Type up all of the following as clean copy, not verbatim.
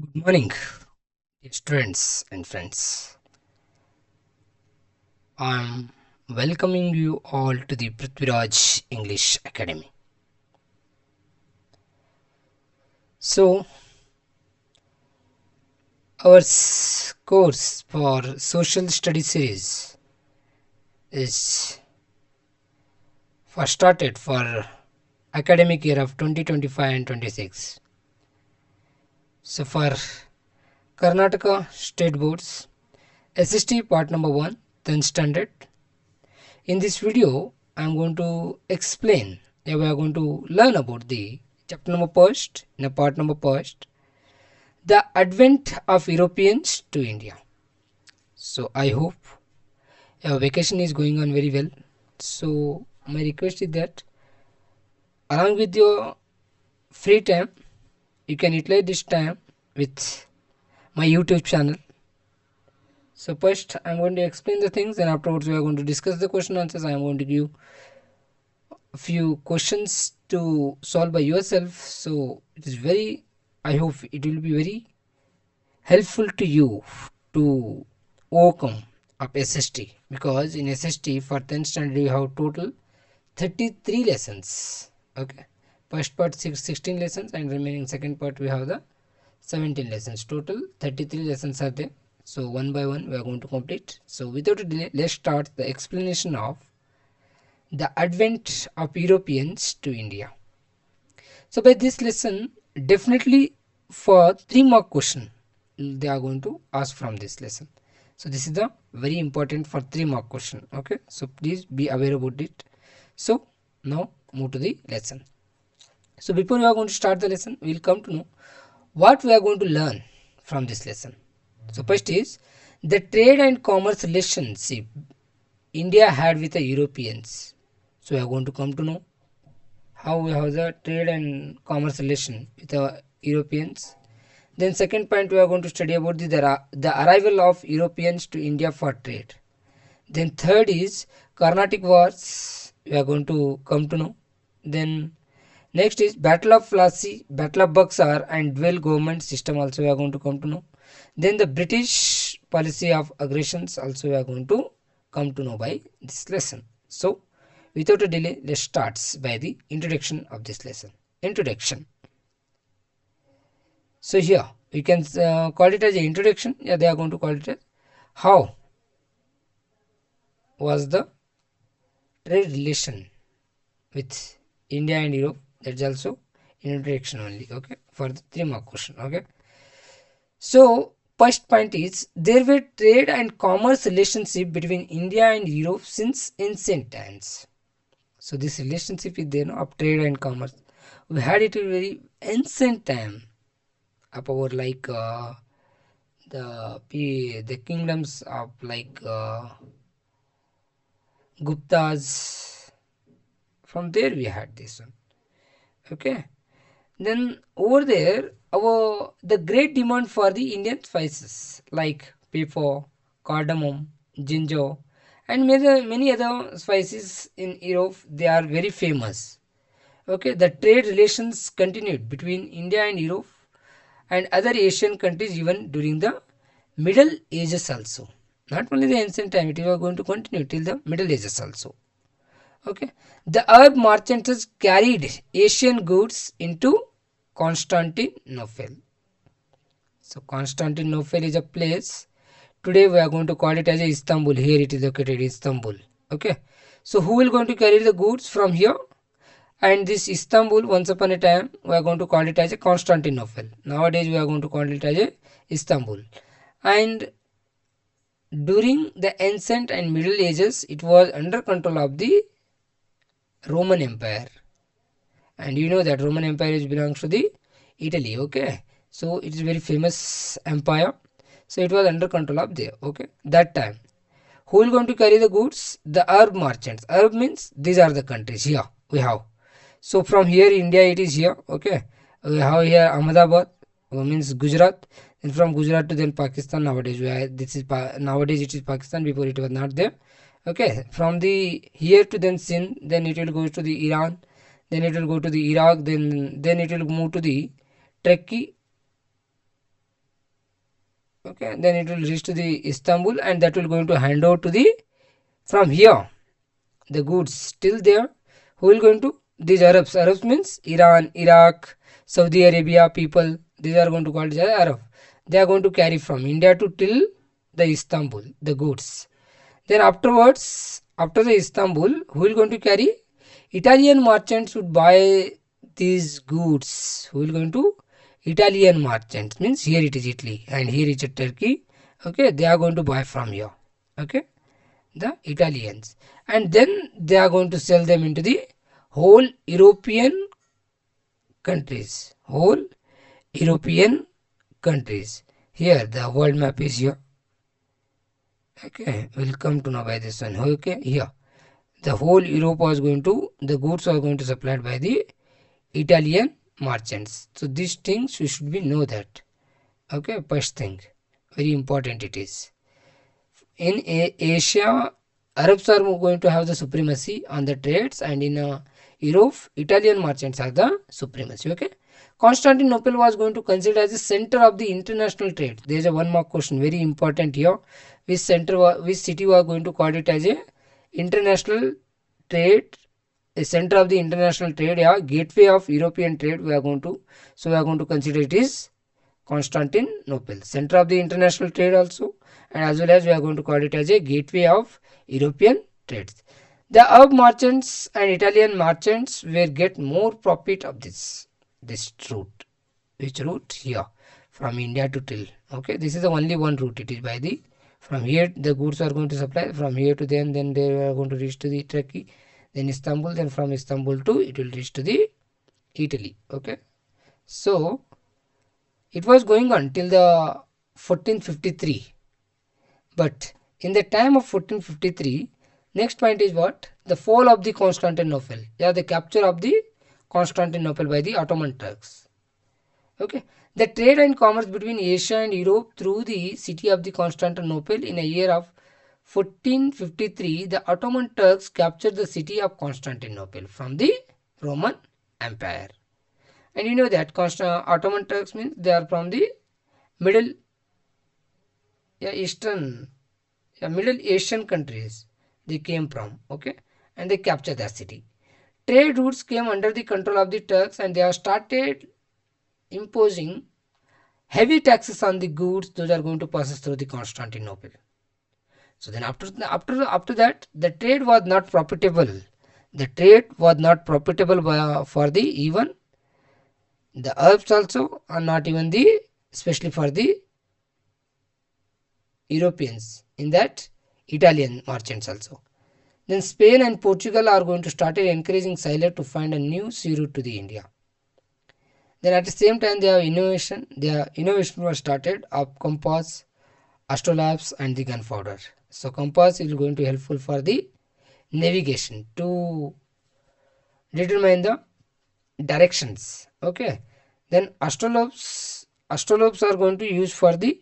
Good morning, dear students and friends. I'm welcoming you all to the Prithviraj English Academy. So, our course for Social Studies series is started for academic year of 2025 and 26. So, for Karnataka State Boards, SST part number 1, 10th standard. In this video, I am going to explain, we are going to learn about the chapter number first, in a part number first, the advent of Europeans to India. So I hope your vacation is going on very well. So my request is that along with your free time, you can utilize this time with my YouTube channel. So first I am going to explain the things, and afterwards we are going to discuss the question answers. I am going to give a few questions to solve by yourself. So it is very, I hope it will be very helpful to you to overcome of SST, because in SST for 10th standard we have total 33 lessons. Okay, first part 16 lessons and remaining second part we have the 17 lessons. Total 33 lessons are there. So one by one we are going to complete. So without a delay, let's start the explanation of the advent of Europeans to India. So by this lesson, definitely for 3 mark question they are going to ask from this lesson. So this is the very important for 3 mark question. Okay, so please be aware about it. So now move to the lesson. So before we are going to start the lesson, we will come to know what we are going to learn from this lesson. So first is the trade and commerce relationship India had with the Europeans. So we are going to come to know how we have the trade and commerce relation with the Europeans. Then second point we are going to study about the arrival of Europeans to India for trade. Then third is Carnatic Wars we are going to come to know. Then next is Battle of Plassey, Battle of Buxar and dual government system also we are going to come to know. Then the British policy of aggressions also we are going to come to know by this lesson. So without a delay, let's start by the introduction of this lesson. Introduction. So here we can call it as an introduction. Yeah, they are going to call it as how was the trade relation with India and Europe. That's also introduction only. Okay, for the 3 mark question. Okay. So first point is there were trade and commerce relationship between India and Europe since ancient times. So this relationship is there, of trade and commerce. We had it in very ancient time, up over like the kingdoms of like Guptas. From there we had this one. Okay. Then over there, the great demand for the Indian spices like pepper, cardamom, ginger, and many other spices in Europe, they are very famous. Okay, the trade relations continued between India and Europe and other Asian countries even during the Middle Ages also. Not only the ancient time, it is going to continue till the Middle Ages also. Okay, the Arab merchants carried Asian goods into Constantinople. So Constantinople is a place. Today we are going to call it as Istanbul. Here it is located, Istanbul. Okay, so who will going to carry the goods from here? And this Istanbul, once upon a time we are going to call it as a Constantinople. Nowadays we are going to call it as a Istanbul. And during the ancient and Middle Ages, it was under control of the Roman Empire. And you know that Roman Empire belongs to the Italy. Okay, so it is very famous empire. So it was under control of there. Okay, that time who will going to carry the goods? The Arab merchants. Arab means these are the countries. Here we have. So from here India it is here. Okay, we have here Ahmedabad, means Gujarat, and from Gujarat to then Pakistan. Nowadays nowadays it is Pakistan. Before it was not there. Okay, from the here to then Sindh, then it will go to the Iran, then it will go to the Iraq, then it will move to the Turkey, Okay, then it will reach to the Istanbul, and that will going to hand over to the, from here, the goods still there. Who will going to, these Arabs means Iran, Iraq, Saudi Arabia people, these are going to call it as Arab. They are going to carry from India to till the Istanbul the goods. Then afterwards, after the Istanbul, who will going to carry? Italian merchants would buy these goods. Who will going to? Italian merchants means here it is Italy and here is Turkey. Okay, they are going to buy from here. Okay, the Italians, and then they are going to sell them into the whole European countries. Whole European countries. Here the world map is here. Okay, we'll come to know by this one. Okay, here the whole Europe was going to, the goods are going to supplied by the Italian merchants. So these things you should be know that. Okay, first thing, very important it is. In Asia, Arabs are going to have the supremacy on the trades, and in Europe, Italian merchants have the supremacy. Okay, Constantinople was going to consider as the center of the international trade. There is a one more question, very important here. Which city was going to call it as a international trade, a center of the international trade, yeah, gateway of European trade? We are going to, so we are going to consider it is Constantinople, center of the international trade also, and as well as we are going to call it as a gateway of European trades. The Arab merchants and Italian merchants will get more profit of this route. Which route? Here, from India to till. Okay, this is the only one route. It is by the, from here the goods are going to supply from here to then they are going to reach to the Turkey, then Istanbul, then from Istanbul to it will reach to the Italy. Okay, so it was going on till the 1453, but in the time of 1453, next point is what? The fall of the Constantinople. Yeah, the capture of the Constantinople by the Ottoman Turks. Okay, the trade and commerce between Asia and Europe through the city of the Constantinople. In a year of 1453, the Ottoman Turks captured the city of Constantinople from the Roman Empire. And you know that Ottoman Turks means they are from the Middle Eastern, Middle Asian countries they came from. Okay, and they captured that city. Trade routes came under the control of the Turks, and they have started imposing heavy taxes on the goods those are going to pass through the Constantinople. So then after that, the trade was not profitable. The trade was not profitable for the even the Arabs also, and not even the, especially for the Europeans, in that Italian merchants also. Then Spain and Portugal are going to start encouraging sailors to find a new sea route to the India. Then at the same time they have innovation. Their innovation was started of compass, astrolabes and the gunpowder. So compass is going to helpful for the navigation to determine the directions. Okay, then astrolabes are going to use for the,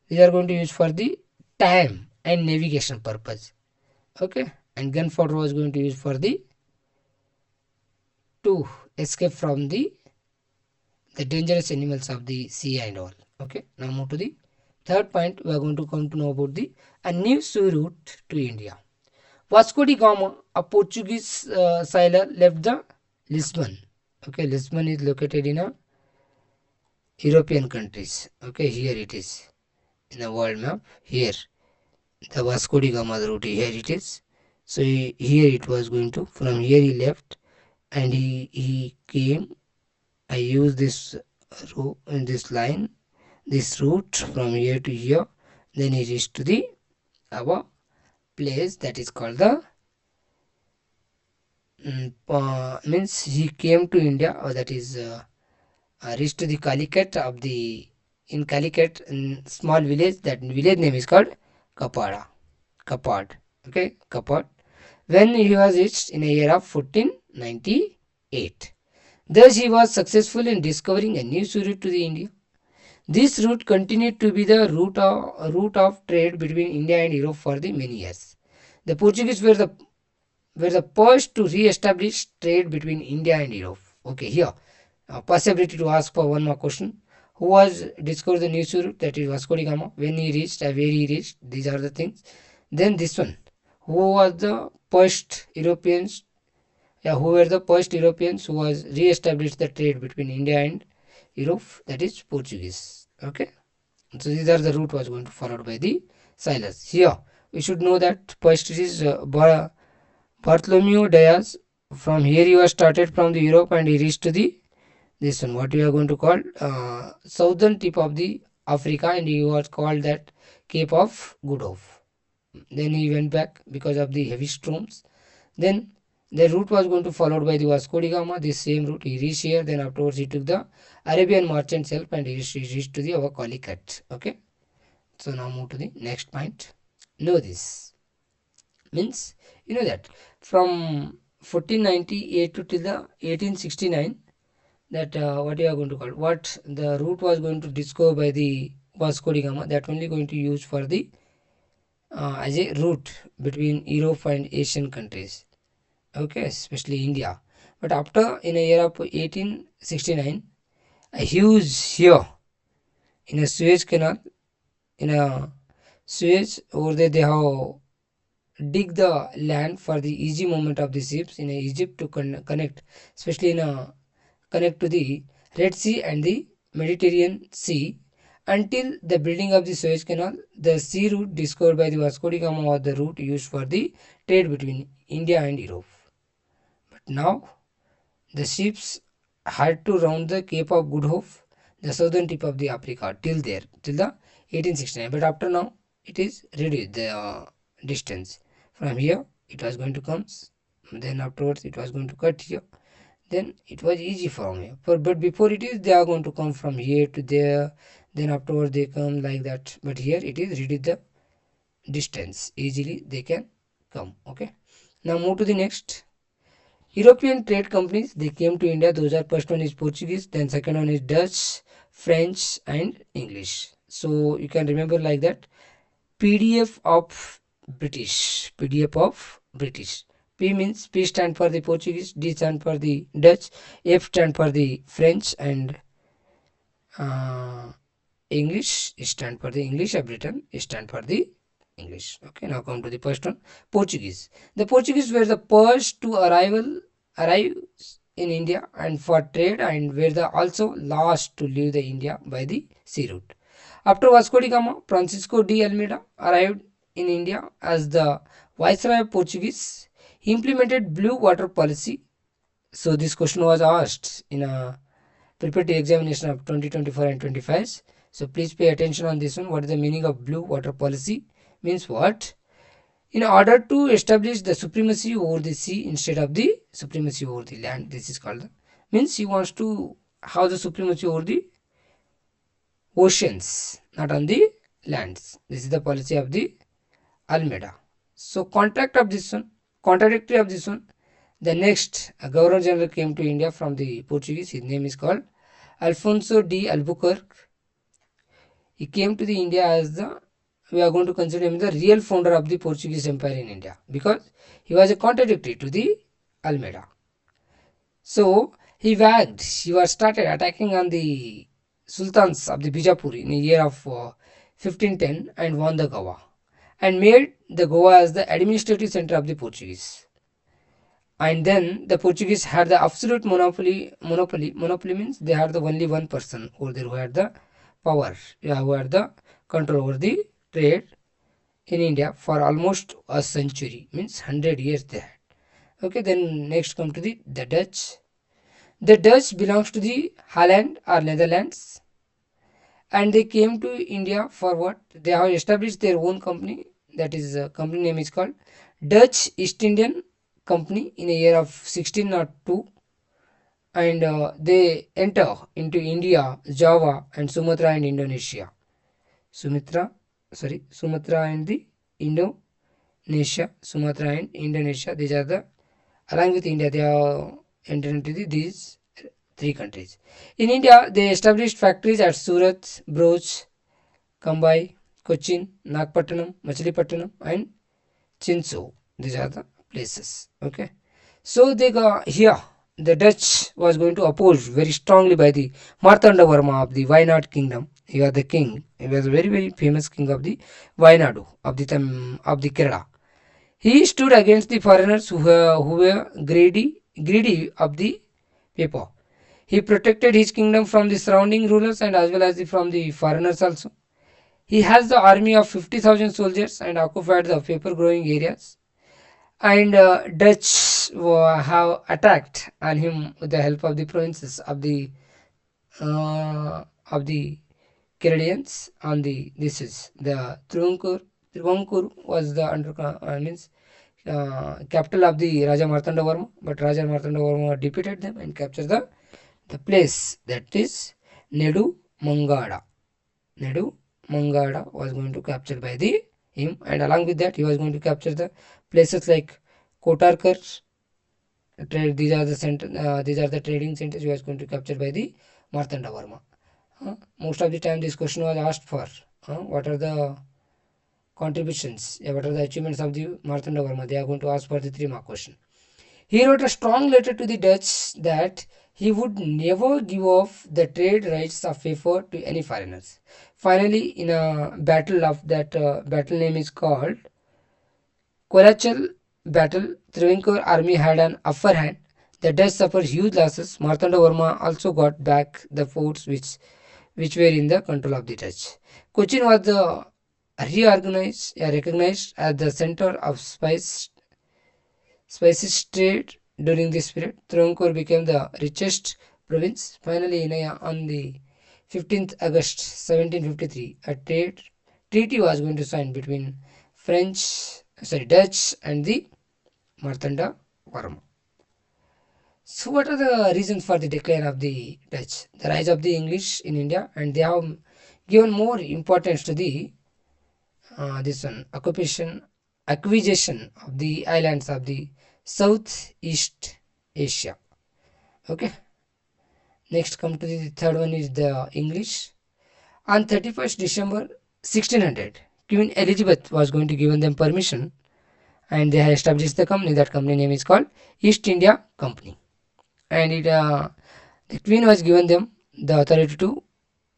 these are going to use for the time and navigation purpose. Okay, and gunpowder was going to use for the, to escape from the dangerous animals of the sea and all. Okay, now move to the third point. We are going to come to know about the a new sea route to India. Vasco da Gama, a Portuguese sailor, left the Lisbon. Okay, Lisbon is located in a European countries. Okay, here it is in the world map. Here the Vasco da Gama route, here it is. So here it was going to, from here he left and he came. I use this route in this line, this route from here to here. Then he reached to the our place that is called the means he came to India, or that is reached to the Calicut of the, in Calicut, in small village. That village name is called Kapad. Okay, Kapad. When he was reached in a year of 1498. Thus he was successful in discovering a new route to the India. This route continued to be the route of trade between India and Europe for the many years. The Portuguese were the first to re-establish trade between India and Europe. Okay, here possibility to ask for one more question. Who was discovered the new route? That is Vasco da Gama. When he reached, where he reached, these are the things. Then this one, who was the first Europeans? Yeah, who were the first Europeans who was re-established the trade between India and Europe? That is Portuguese. Okay. So these are the route was going to followed by the sailors. Here we should know that first it is Bartholomew Diaz. From here he was started from the Europe and he reached to the this one what we are going to call southern tip of the Africa, and he was called that Cape of Good Hope. Then he went back because of the heavy storms. Then the route was going to followed by the Vasco da Gama. This same route he reached here. Then afterwards he took the Arabian merchant help and he reached to the our Calicut. Okay. So now move to the next point. Know this means you know that from 1498 to till the 1869 that what you are going to call what the route was going to discover by the Vasco da Gama, that only going to use for the as a route between Europe and Asian countries. Okay, especially India. But after in a year of 1869, a huge here in a Suez Canal, in a Suez over there they have dig the land for the easy movement of the ships in Egypt to connect, especially in a connect to the Red Sea and the Mediterranean Sea. Until the building of the Suez Canal, the sea route discovered by the Vasco da Gama was the route used for the trade between India and Europe. But now the ships had to round the Cape of Good Hope, the southern tip of the Africa, till there, till the 1869. But after now, it is reduced the distance. From here, it was going to come. Then afterwards, it was going to cut here. Then it was easy from here. But before it is, they are going to come from here to there. Then afterwards, they come like that. But here it is reduced the distance. Easily they can come. Okay. Now move to the next. European trade companies, they came to India. Those are first one is Portuguese, then second one is Dutch, French and English. So you can remember like that. PDF of British. PDF of British. P means P stand for the Portuguese, D stand for the Dutch, F stand for the French and English stand for the English of Britain, stand for the English. Okay, now come to the first one, Portuguese. The Portuguese were the first to arrive in India and for trade, and were the also last to leave the India by the sea route. After Vasco da Gama, Francisco de Almeida arrived in India as the Viceroy of Portuguese. He implemented blue water policy. So this question was asked in a preparative examination of 2024 and 25. So please pay attention on this one. What is the meaning of blue water policy? Means what? In order to establish the supremacy over the sea instead of the supremacy over the land. This is called means he wants to have the supremacy over the oceans, not on the lands. This is the policy of the Almeida. So contradictory of this one. The next Governor General came to India from the Portuguese. His name is called Alfonso de Albuquerque. He came to the India as we are going to consider him the real founder of the Portuguese Empire in India, because he was a contradictory to the Almeida. So he was started attacking on the sultans of the Bijapur in the year of 1510 and won the Goa and made the Goa as the administrative center of the Portuguese. And then the Portuguese had the absolute monopoly. Monopoly means they had the only one person over there who had the power, who had the control over the trade in India for almost a century, means 100 years they had. Okay, then next come to the Dutch. The Dutch belongs to the Holland or Netherlands, and they came to India for what? They have established their own company. That is company name is called Dutch East Indian Company in a year of 1602, and they enter into India, Java and Sumatra and Indonesia. Sumatra and the Indonesia, Sumatra and Indonesia. These are the, along with India, they are entered into these three countries. In India, they established factories at Surat, Bhuj, Kambai, Cochin, Nagpattinam, Machilipattinam and Chinsu. These are the places. Okay. So they got here the Dutch was going to oppose very strongly by the Martanda Varma of the Wayanad kingdom. He was the king. He was a very very famous king of the Wayanadu of the Kerala. He stood against the foreigners who were greedy of the paper. He protected his kingdom from the surrounding rulers and as well as from the foreigners also. He has the army of 50,000 soldiers and occupied the paper growing areas. And Dutch have attacked on him with the help of the provinces of the Canadians on the this is the Travancore was the means capital of the Raja Martanda Varma, but Raja Martanda Varma defeated them and captured the place, that is Nedu Mangada. Nedu Mangada was going to capture by the him, and along with that he was going to capture the places like Kotarkar. These are the trading centers he was going to capture by the Martanda Varma. Most of the time this question was asked for what are the contributions, what are the achievements of the Martanda Varma. They are going to ask for the 3 mark question. He wrote a strong letter to the Dutch that he would never give up the trade rights of paper to any foreigners. Finally, in a battle of that battle name is called Kolachal battle, Travancore army had an upper hand. The Dutch suffered huge losses. Martanda Varma also got back the forts which were in the control of the Dutch. Cochin was recognized as the center of spices trade during this period. Travancore became the richest province. Finally, on the 15th August 1753, a treaty was going to sign between Dutch and the Martanda Varma. So, what are the reasons for the decline of the Dutch? The rise of the English in India, and they have given more importance to the this one acquisition of the islands of the Southeast Asia. Okay. Next, come to the third one is the English. On 31st December 1600, Queen Elizabeth was going to give them permission, and they have established the company. That company name is called East India Company, and the Queen was given them the authority to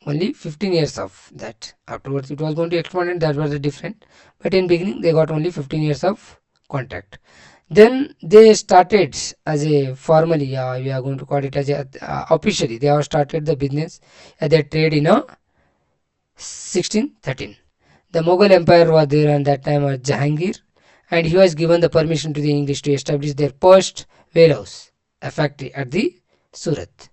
only 15 years of that. Afterwards it was going to expand, and that was the different, but in beginning they got only 15 years of contract. Then they started as a formally, we are going to call it as a officially they have started the business, their trade in 1613. The Mughal Empire was there, and that time was Jahangir, and he was given the permission to the English to establish their first warehouse, a factory at the Surat.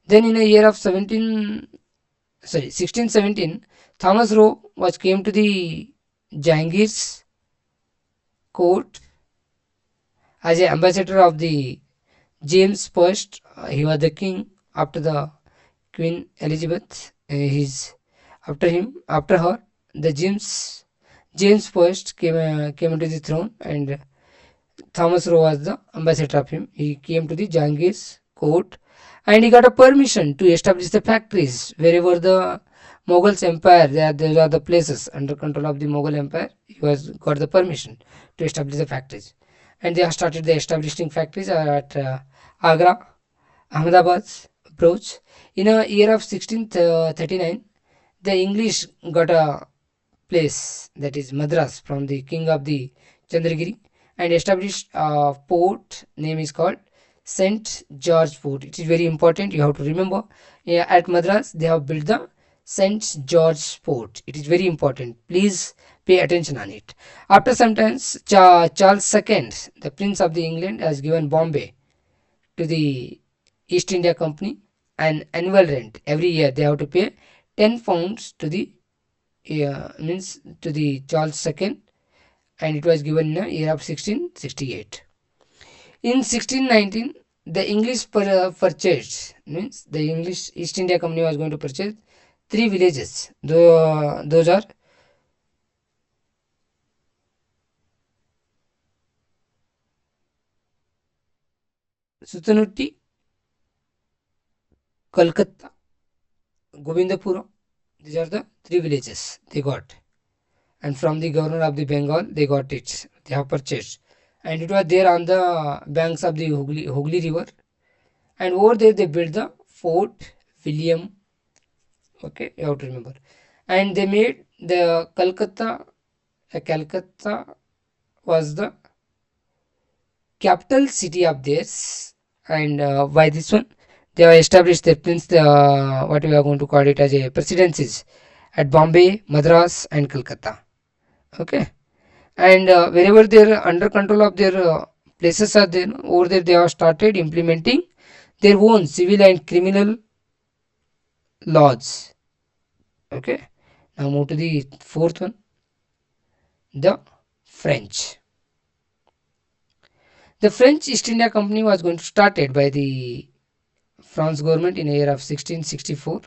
Then in a year of 1617, Thomas Roe came to the Jahangir's court as an ambassador of the James I. He was the king after the Queen Elizabeth. After her, the James I came into the throne, and Thomas Roe was the ambassador of him. He came to the Jahangir's court, and he got a permission to establish the factories wherever the Mughals empire. There are the places under control of the Mughal empire. He got the permission to establish the factories, and they have started the establishing factories at Agra, Ahmedabad, Bhuj. In a year of 1639, the English got a place, that is Madras, from the king of the Chandragiri, and established a port name is called St. George Port. It is very important, you have to remember. At Madras they have built the St. George Port. It is very important, please pay attention on it. After some time, Charles II, the Prince of the England, has given Bombay to the East India Company, an annual rent. Every year they have to pay 10 pounds to the Charles II, and it was given in the year of 1668. In 1619, the English purchased, means the English East India Company was going to purchase 3 villages. Those are Sutanutti, Kolkata, Govindapura. These are the 3 villages they got, and from the governor of the Bengal they got it. They have purchased, and it was there on the banks of the Hooghly River. and over there they built the Fort William. Okay, you have to remember. And they made the Calcutta was the capital city of theirs, and by this one they have established their what we are going to call it as a presidencies at Bombay, Madras, and Calcutta. Okay, and wherever they're under control of their places are there, over there they have started implementing their own civil and criminal laws. Okay, now move to the fourth one, the French. The French East India Company was going to started by the France government in the year of 1664.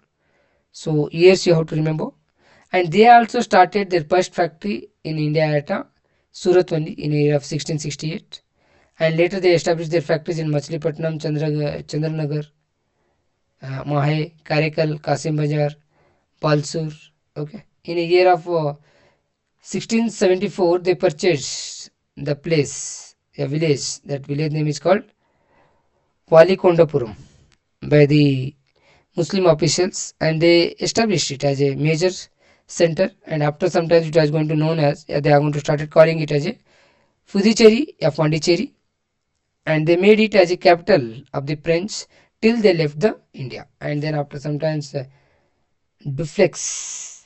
So years you have to remember. And they also started their first factory in India at Surat in the year of 1668. And later they established their factories in Machilipatnam, Chandranagar, Mahe, Karekal, Kasim Bazar, Palsur. Okay. In a year of 1674, they purchased the place, a village. That village name is called Walikondapuram by the Muslim officials, and they established it as a major center. And after some time, it was going to known as they are going to started calling it as a Puducherry, a Pondicherry, and they made it as a capital of the French till they left the India. And then after some times, Duflex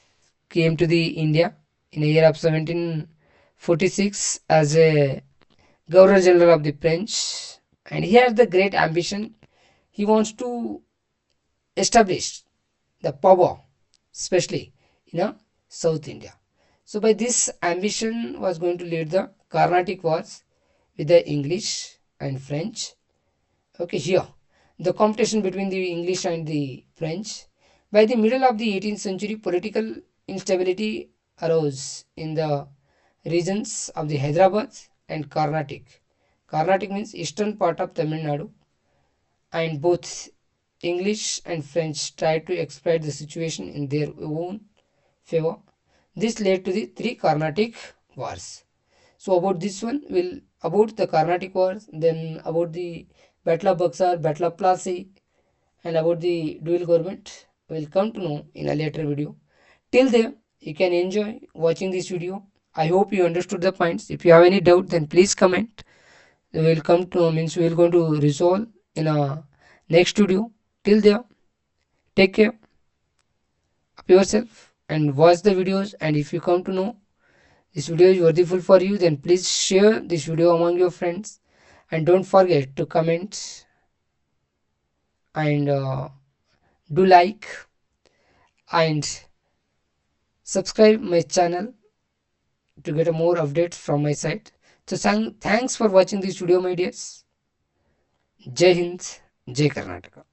came to the India in the year of 1746 as a Governor General of the French, and he has the great ambition. He wants to establish the power, especially in South India. So by this ambition was going to lead the Carnatic Wars with the English and French. Okay, here the competition between the English and the French. By the middle of the 18th century, political instability arose in the regions of the Hyderabad and Carnatic. Carnatic means eastern part of Tamil Nadu, and both English and French tried to exploit the situation in their own favor. This led to the three Carnatic Wars. So about this one, will about the Carnatic Wars, then about the Battle of Buxar, Battle of Plassey, and about the dual government, we'll come to know in a later video. Till then, you can enjoy watching this video. I hope you understood the points. If you have any doubt, then please comment. We'll come to means we're going to resolve in a next video. Till then, take care of yourself and watch the videos. And if you come to know this video is worthful for you, then please share this video among your friends, and don't forget to comment and do like and subscribe my channel to get a more updates from my side. So thanks for watching this video, my dears. Jai Hind, Jai Karnataka.